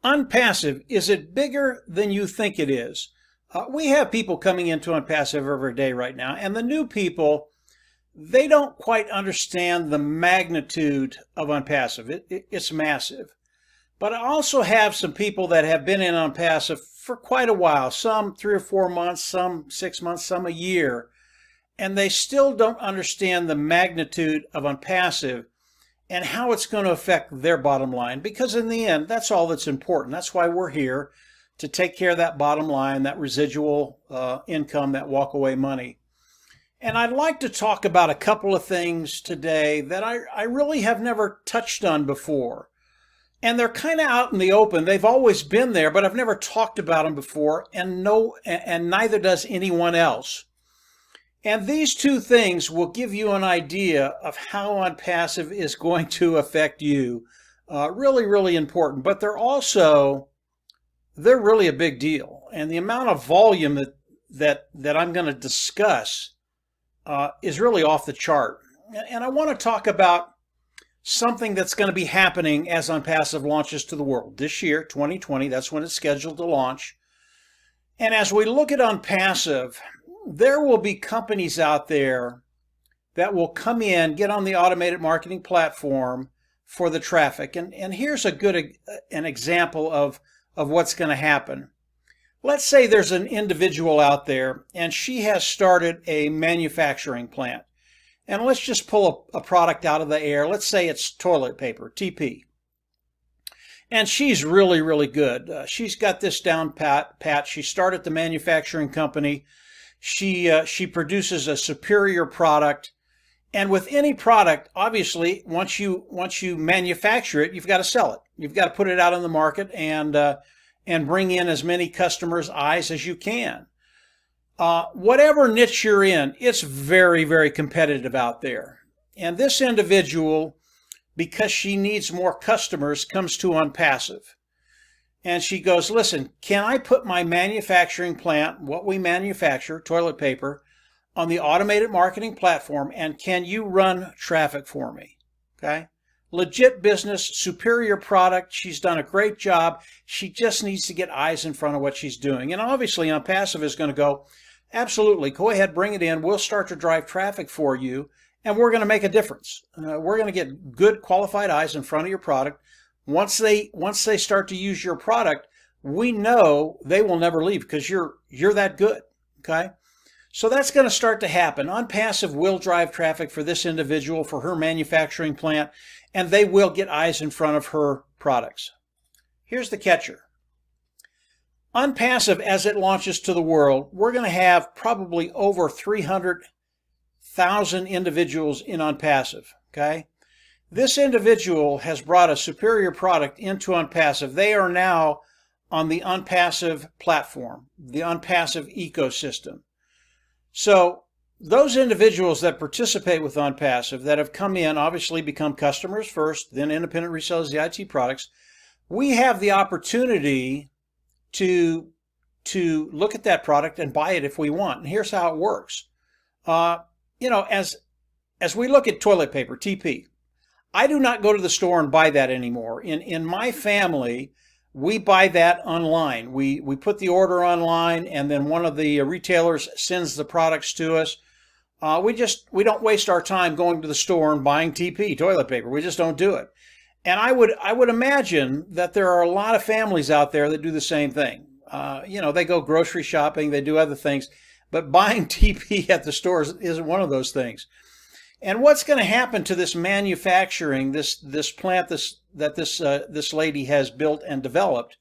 Onpassive, is it bigger than you think it is? We have people coming into Onpassive every day right now, and the new people, they don't quite understand the magnitude of Onpassive. It's massive. But I also have some people that have been in Onpassive for quite a while, some 3 or 4 months, some 6 months, some a year, and they still don't understand the magnitude of Onpassive and how it's going to affect their bottom line, because in the end, that's all that's important. That's why we're here, to take care of that bottom line, that residual income, that walkaway money. And I'd like to talk about a couple of things today that I really have never touched on before. And they're kind of out in the open. They've always been there, but I've never talked about them before, and neither does anyone else. And these two things will give you an idea of how Onpassive is going to affect you. Really, really important. But they're really a big deal. And the amount of volume that I'm going to discuss is really off the chart. And I want to talk about something that's going to be happening as Onpassive launches to the world. This year, 2020, that's when it's scheduled to launch. And as we look at Onpassive, there will be companies out there that will come in, get on the automated marketing platform for the traffic. And here's an example of what's going to happen. Let's say there's an individual out there and she has started a manufacturing plant. And let's just pull a product out of the air. Let's say it's toilet paper, TP. And she's really, really good. She's got this down pat. She started the manufacturing company. She produces a superior product. And with any product, obviously, once you manufacture it, you've got to sell it. You've got to put it out on the market and bring in as many customers' eyes as you can. Whatever niche you're in, it's very, very competitive out there. And this individual, because she needs more customers, comes to Onpassive. And she goes, listen, can I put my manufacturing plant, what we manufacture, toilet paper, on the automated marketing platform, and can you run traffic for me? Okay? Legit business, superior product. She's done a great job. She just needs to get eyes in front of what she's doing. And obviously, Onpassive is going to go, absolutely, go ahead, bring it in. We'll start to drive traffic for you, and we're going to make a difference. We're going to get good, qualified eyes in front of your product. Once they start to use your product, we know they will never leave because you're that good. Okay? So that's going to start to happen. Onpassive will drive traffic for this individual, for her manufacturing plant, and they will get eyes in front of her products. Here's the catcher. Onpassive, as it launches to the world, we're going to have probably over 300,000 individuals in Onpassive. Okay? This individual has brought a superior product into Onpassive. They are now on the Onpassive platform, the Onpassive ecosystem. So those individuals that participate with Onpassive, that have come in, obviously become customers first, then independent resellers of the IT products, we have the opportunity to look at that product and buy it if we want. And here's how it works. As we look at toilet paper, TP, I do not go to the store and buy that anymore. In my family, we buy that online. We put the order online, and then one of the retailers sends the products to us. We don't waste our time going to the store and buying TP, toilet paper. We just don't do it. And I would imagine that there are a lot of families out there that do the same thing. They go grocery shopping, they do other things, but buying TP at the stores isn't one of those things. And what's going to happen to this manufacturing, this plant that this lady has built and developed?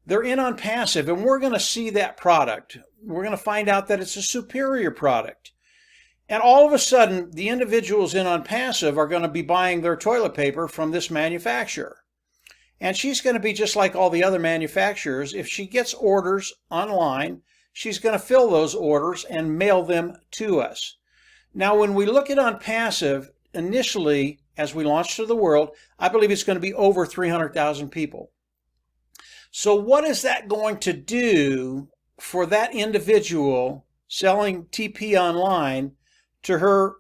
They're in Onpassive, and we're going to see that product. We're going to find out that it's a superior product. And all of a sudden, the individuals in Onpassive are going to be buying their toilet paper from this manufacturer. And she's going to be just like all the other manufacturers. If she gets orders online, she's going to fill those orders and mail them to us. Now, when we look at Onpassive, initially, as we launch to the world, I believe it's going to be over 300,000 people. So what is that going to do for that individual selling TP online to her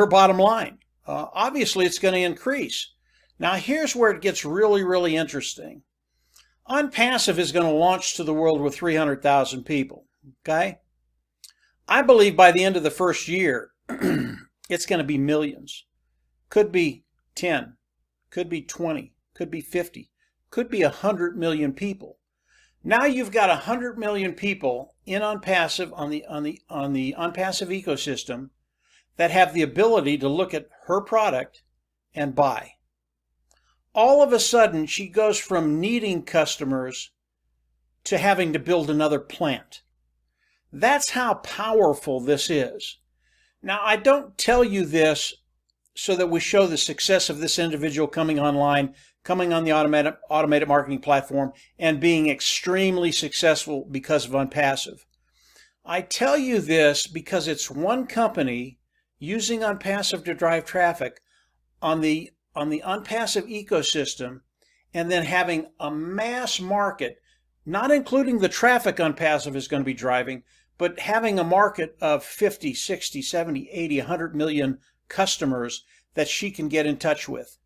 bottom line? Obviously, it's going to increase. Now here's where it gets really, really interesting. Onpassive is going to launch to the world with 300,000 people, okay? I believe by the end of the first year, it's going to be millions. Could be 10, could be 20, could be 50, could be 100 million people. Now you've got 100 million people in Onpassive on the Onpassive ecosystem that have the ability to look at her product and buy. All of a sudden, she goes from needing customers to having to build another plant. That's how powerful this is. Now, I don't tell you this so that we show the success of this individual coming online, coming on the automated marketing platform, and being extremely successful because of Onpassive. I tell you this because it's one company using Onpassive to drive traffic on the Onpassive ecosystem, and then having a mass market, not including the traffic Onpassive is going to be driving, but having a market of 50, 60, 70, 80, 100 million customers that she can get in touch with.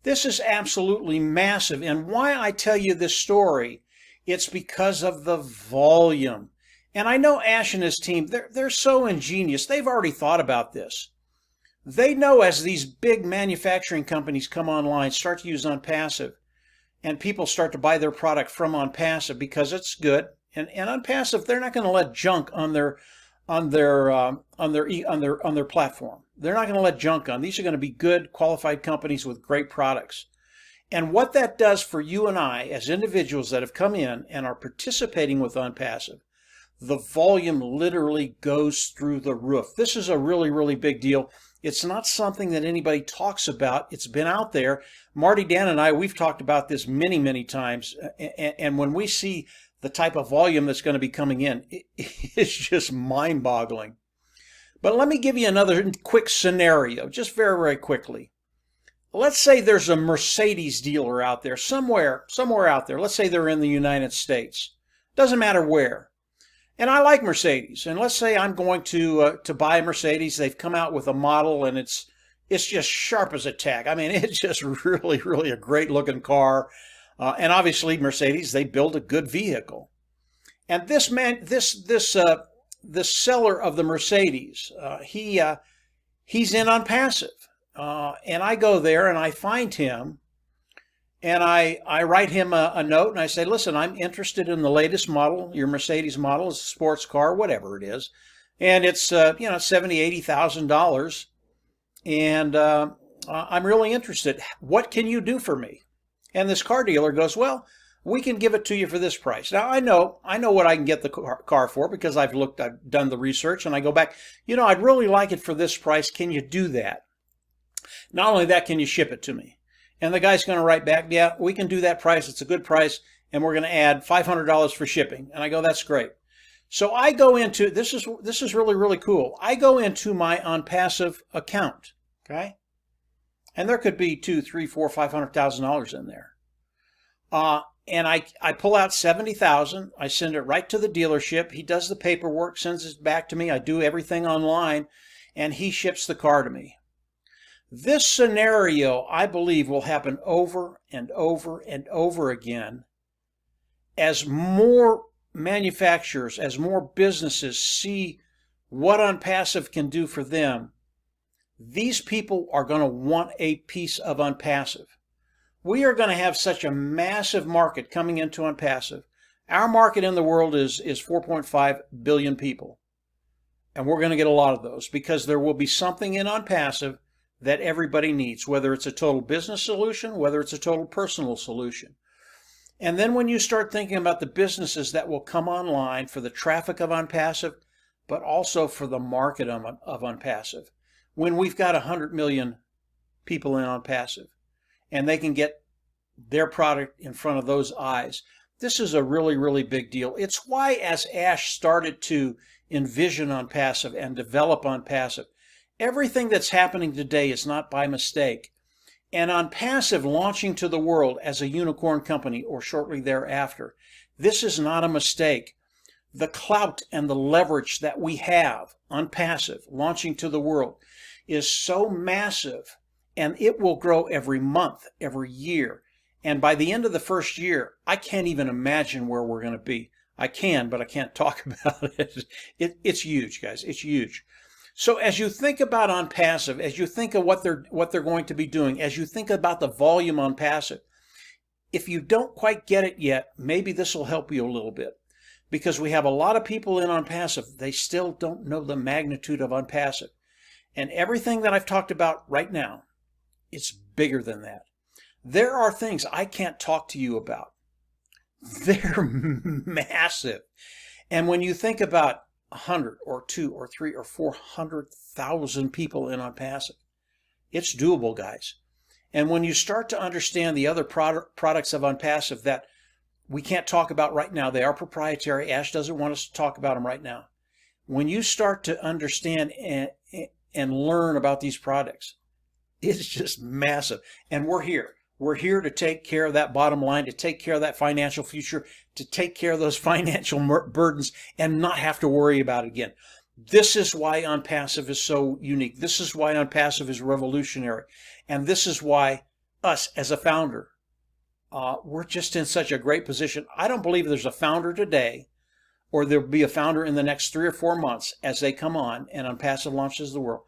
This is absolutely massive. And why I tell you this story, it's because of the volume. And I know Ash and his team, they're so ingenious. They've already thought about this. They know as these big manufacturing companies come online, start to use Onpassive, and people start to buy their product from Onpassive because it's good. And Onpassive, they're not going to let junk on their platform. They're not going to let junk on. These are going to be good, qualified companies with great products. And what that does for you and I as individuals that have come in and are participating with Onpassive, the volume literally goes through the roof. This is a really, really big deal. It's not something that anybody talks about. It's been out there. Marty, Dan, and I, we've talked about this many, many times. And when we see the type of volume that's going to be coming in, it's just mind-boggling. But let me give you another quick scenario, just very, very quickly. Let's say there's a Mercedes dealer out there, somewhere out there. Let's say they're in the United States. Doesn't matter where. And I like Mercedes. And let's say I'm going to buy a Mercedes. They've come out with a model, and it's just sharp as a tack. I mean, it's just really, really a great looking car. And obviously, Mercedes, they build a good vehicle. And this seller of the Mercedes, he's in Onpassive. And I go there and I find him, and I write him a note, and I say, listen, I'm interested in the latest model. Your Mercedes model is a sports car, whatever it is. And it's $70,000, $80,000. And I'm really interested. What can you do for me? And this car dealer goes, well, we can give it to you for this price. Now, I know what I can get the car for because I've done the research, and I go back, I'd really like it for this price. Can you do that? Not only that, can you ship it to me? And the guy's going to write back, yeah, we can do that price. It's a good price, and we're going to add $500 for shipping. And I go, that's great. So I go into, this is really, really cool. I go into my Onpassive account, okay? And there could be $200,000, $300,000, $400,000, $500,000 in there. And I pull out $70,000. I send it right to the dealership. He does the paperwork, sends it back to me. I do everything online, and he ships the car to me. This scenario, I believe, will happen over and over and over again as more manufacturers, as more businesses see what Onpassive can do for them. These people are going to want a piece of Onpassive. We are going to have such a massive market coming into Onpassive. Our market in the world is 4.5 billion people. And we're going to get a lot of those because there will be something in Onpassive that everybody needs, whether it's a total business solution, whether it's a total personal solution. And then when you start thinking about the businesses that will come online for the traffic of Onpassive, but also for the market of Onpassive, when we've got 100 million people in Onpassive, and they can get their product in front of those eyes. This is a really, really big deal. It's why as Ash started to envision Onpassive and develop Onpassive, everything that's happening today is not by mistake. And Onpassive launching to the world as a unicorn company or shortly thereafter, this is not a mistake. The clout and the leverage that we have, Onpassive launching to the world, is so massive and it will grow every month, every year. And by the end of the first year, I can't even imagine where we're going to be. I can, but I can't talk about it. It's huge, guys. It's huge. So as you think about Onpassive, as you think of what they're going to be doing, as you think about the volume on Passive, if you don't quite get it yet, maybe this will help you a little bit, because we have a lot of people in Onpassive. They still don't know the magnitude of Onpassive. And everything that I've talked about right now, it's bigger than that. There are things I can't talk to you about. They're massive. And when you think about 100 or 2 or 3 or 400,000 people in Onpassive, it's doable, guys. And when you start to understand the other products of Onpassive that we can't talk about right now, they are proprietary. Ash doesn't want us to talk about them right now. When you start to understand and learn about these products, it's just massive. And we're here. We're here to take care of that bottom line, to take care of that financial future, to take care of those financial burdens and not have to worry about it again. This is why Onpassive is so unique. This is why Onpassive is revolutionary. And this is why us as a founder, we're just in such a great position. I don't believe there's a founder today, or there'll be a founder in the next 3 or 4 months as they come on and Onpassive launches the world.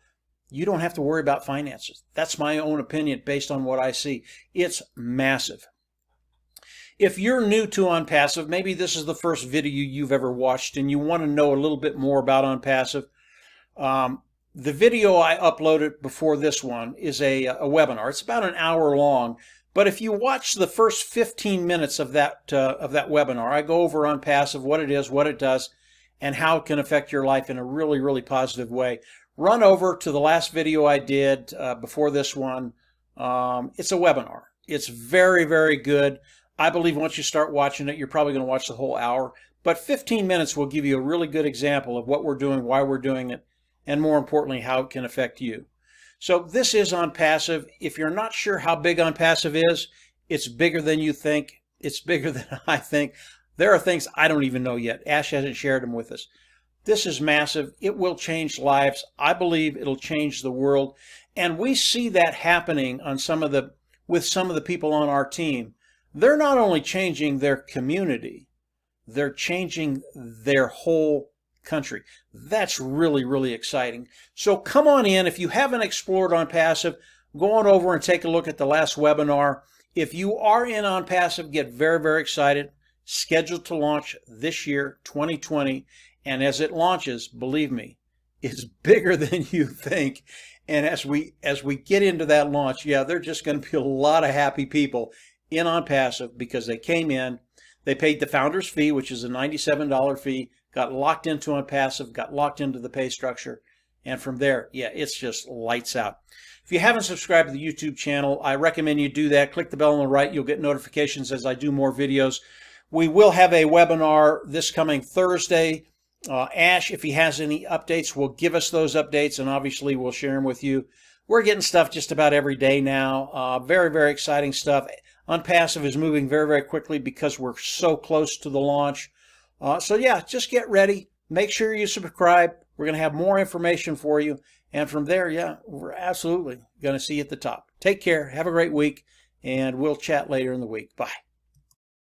You don't have to worry about finances. That's my own opinion based on what I see. It's massive. If you're new to Onpassive, maybe this is the first video you've ever watched and you want to know a little bit more about Onpassive, the video I uploaded before this one is a webinar. It's about an hour long, but if you watch the first 15 minutes of that webinar, I go over Onpassive, what it is, what it does, and how it can affect your life in a really, really positive way. Run over to the last video I did before this one. It's a webinar. It's very, very good. I believe once you start watching it, you're probably going to watch the whole hour. But 15 minutes will give you a really good example of what we're doing, why we're doing it, and more importantly, how it can affect you. So this is Onpassive. If you're not sure how big Onpassive is, it's bigger than you think. It's bigger than I think. There are things I don't even know yet. Ash hasn't shared them with us. This is massive. It will change lives. I believe it'll change the world. And we see that happening on with some of the people on our team. They're not only changing their community, they're changing their whole country. That's really, really exciting. So come on in. If you haven't explored Onpassive, go on over and take a look at the last webinar. If you are in Onpassive, get very, very excited. Scheduled to launch this year, 2020. And as it launches, believe me, it's bigger than you think. And as we get into that launch, yeah, there's just going to be a lot of happy people in Onpassive because they came in, they paid the founder's fee, which is a $97 fee, got locked into Onpassive, got locked into the pay structure. And from there, yeah, it's just lights out. If you haven't subscribed to the YouTube channel, I recommend you do that. Click the bell on the right. You'll get notifications as I do more videos. We will have a webinar this coming Thursday. Ash, if he has any updates, will give us those updates, and obviously we'll share them with you. We're getting stuff just about every day now. Very, very exciting stuff. Onpassive is moving very, very quickly because we're so close to the launch. So yeah, just get ready. Make sure you subscribe. We're going to have more information for you. And from there, yeah, we're absolutely going to see you at the top. Take care. Have a great week, and we'll chat later in the week. Bye.